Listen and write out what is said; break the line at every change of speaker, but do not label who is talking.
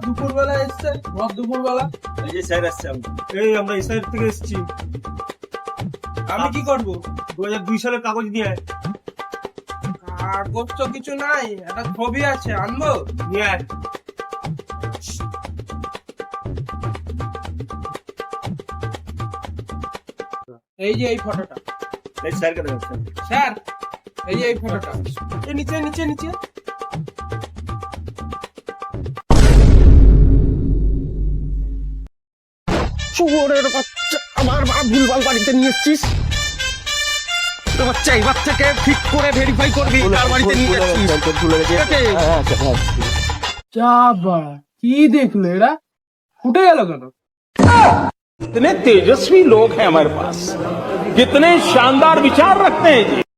দুপুর বেলা এসছে, দুপুর বেলা
এই যে স্যার আসছে, এই আমরা ইসরায়েল থেকে এসেছি।
আমি কি করবো?
2002 সালের কাগজ নিয়ে আয়।
কাগজ তো কিছু নাই, একটা ছবি আছে, আনবো?
নিয়ে আয়।
এই যে এই ফটোটা।
এই স্যারকে দেখাও,
স্যার এই যে এই ফটোটা, এই নিচে নিচে নিচে।
শুয়োরের বাচ্চা, আমার মা ভুলভাল বাড়িতে নিয়ে এসছিস। বাচ্চা, এই বাচ্চাকে ঠিক করে ভেরিফাই করবি, তার বাড়িতে নিয়ে যাচ্ছিস।
যাবা, কি দেখলো এরা? ফুটে গেল কেন?
कितने तेजस्वी लोग हैं हमारे पास, कितने शानदार विचार रखते हैं जी।